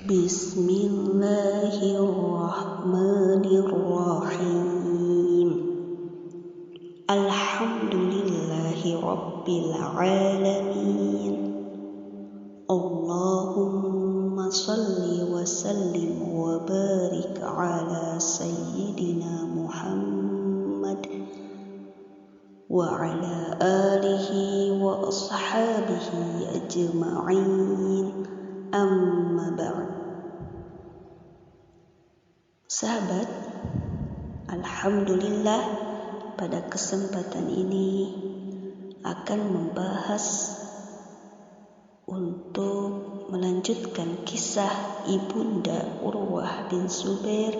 Bismillahirrahmanirrahim. Alhamdulillahi Rabbil Alamin. Allahumma salli wa sallim wa barik ala Sayyidina Muhammad wa ala alihi wa ashabihi ajma'in. Amma ba'd. Sahabat, alhamdulillah pada kesempatan ini akan membahas untuk melanjutkan kisah ibunda Urwah bin Zubair,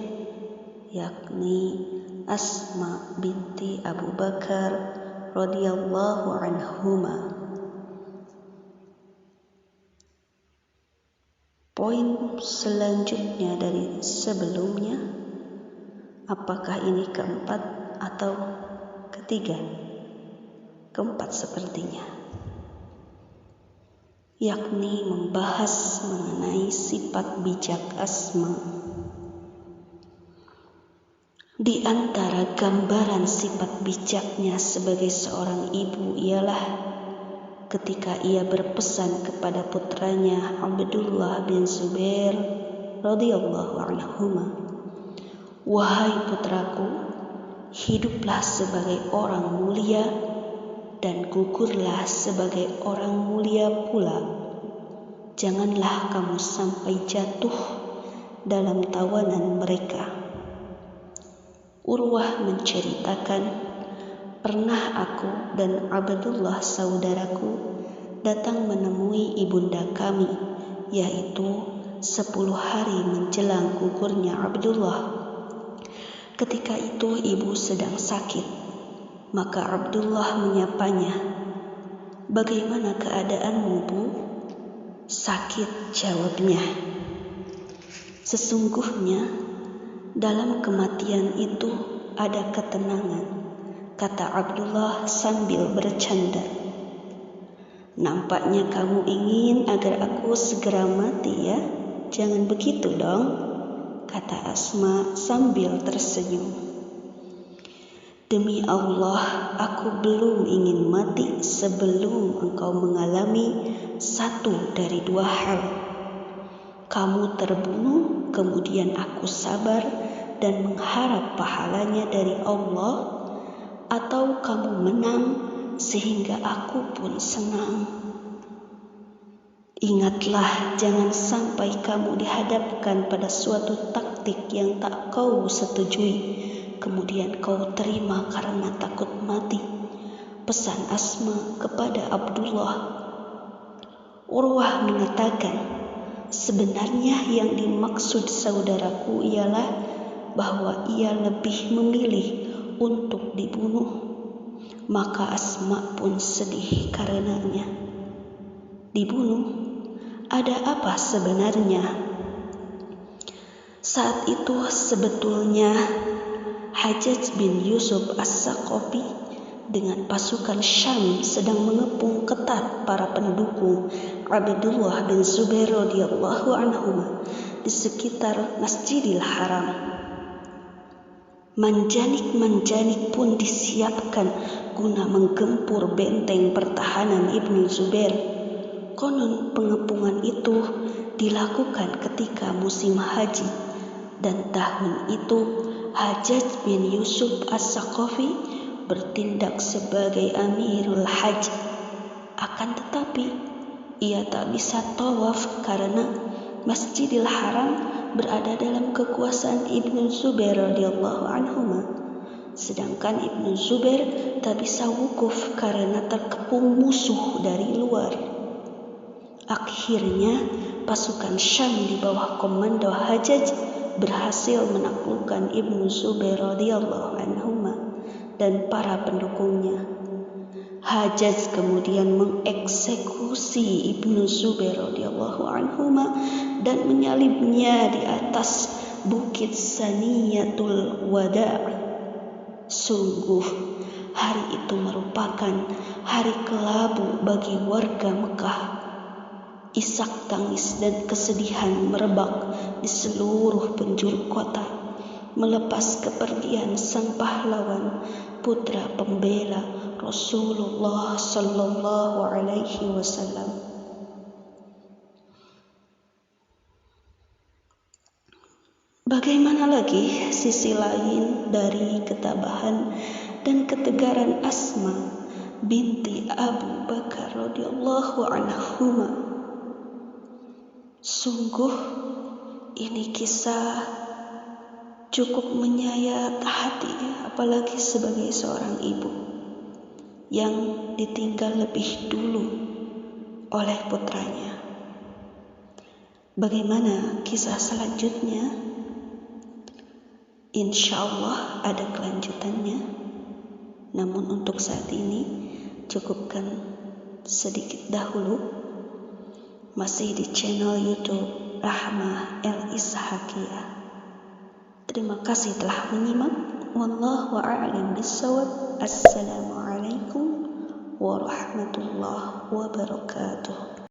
yakni Asma binti Abu Bakar radhiyallahu anhuma. Poin selanjutnya dari sebelumnya, apakah ini keempat atau ketiga? Keempat sepertinya, yakni membahas mengenai sifat bijak Asma. Di antara gambaran sifat bijaknya sebagai seorang ibu ialah ketika ia berpesan kepada putranya Abdullah bin Zubair radhiyallahu anhuma, "Wahai putraku, hiduplah sebagai orang mulia dan gugurlah sebagai orang mulia pula. Janganlah kamu sampai jatuh dalam tawanan mereka." Urwah menceritakan, "Pernah aku dan Abdullah saudaraku datang menemui ibunda kami, yaitu 10 hari menjelang gugurnya Abdullah. Ketika itu ibu sedang sakit, maka Abdullah menyapanya, 'Bagaimana keadaanmu, Bu?' 'Sakit,' jawabnya. 'Sesungguhnya dalam kematian itu ada ketenangan,' kata Abdullah sambil bercanda. 'Nampaknya kamu ingin agar aku segera mati ya? Jangan begitu dong,' kata Asma sambil tersenyum. 'Demi Allah, aku belum ingin mati sebelum engkau mengalami satu dari dua hal. Kamu terbunuh, kemudian aku sabar dan mengharap pahalanya dari Allah, atau kamu menang sehingga aku pun senang. Ingatlah, jangan sampai kamu dihadapkan pada suatu taktik yang tak kau setujui, kemudian kau terima karena takut mati,' pesan Asma kepada Abdullah. Urwah mengatakan, sebenarnya yang dimaksud saudaraku ialah bahwa ia lebih memilih untuk dibunuh. Maka Asma pun sedih karenanya. Dibunuh? Ada apa sebenarnya? Saat itu sebetulnya Hajjaj bin Yusuf As-Saqafi dengan pasukan Syam sedang mengepung ketat para pendukung Abdullah bin Zubair radhiyallahu anhu di sekitar Masjidil Haram. Manjanik-manjanik pun disiapkan guna menggempur benteng pertahanan Ibnu Zubair. Konon pengepungan itu dilakukan ketika musim haji, dan tahun itu Hajjaj bin Yusuf As-Saqafi bertindak sebagai Amirul Hajj. Akan tetapi ia tak bisa tawaf karena Masjidil Haram berada dalam kekuasaan Ibnu Zubair radhiyallahu anhuma, sedangkan Ibnu Zubair tak bisa wukuf karena terkepung musuh dari luar. Akhirnya pasukan Syam di bawah komando Hajjaj berhasil menaklukkan Ibnu Zubair radhiyallahu anhuma dan para pendukungnya. Hajjaj kemudian mengeksekusi Ibnu Zubair radhiyallahu anhuma dan menyalibnya di atas Bukit Saniyatul Wada'. Sungguh hari itu merupakan hari kelabu bagi warga Mekah. Isak tangis dan kesedihan merebak di seluruh penjuru kota, melepas kepergian sang pahlawan, putra pembela Rasulullah sallallahu alaihi wasallam. Bagaimana lagi sisi lain dari ketabahan dan ketegaran Asma binti Abu Bakar radhiyallahu anhuma? Sungguh ini kisah cukup menyayat hati, apalagi sebagai seorang ibu yang ditinggal lebih dulu oleh putranya. Bagaimana kisah selanjutnya? Insya Allah ada kelanjutannya. Namun untuk saat ini cukupkan sedikit dahulu. Masih di channel YouTube Rahmah El Ishaqiyah. Terima kasih telah menyimak. Wallahu a'lam bishawab. Assalamualaikum warahmatullahi wabarakatuh.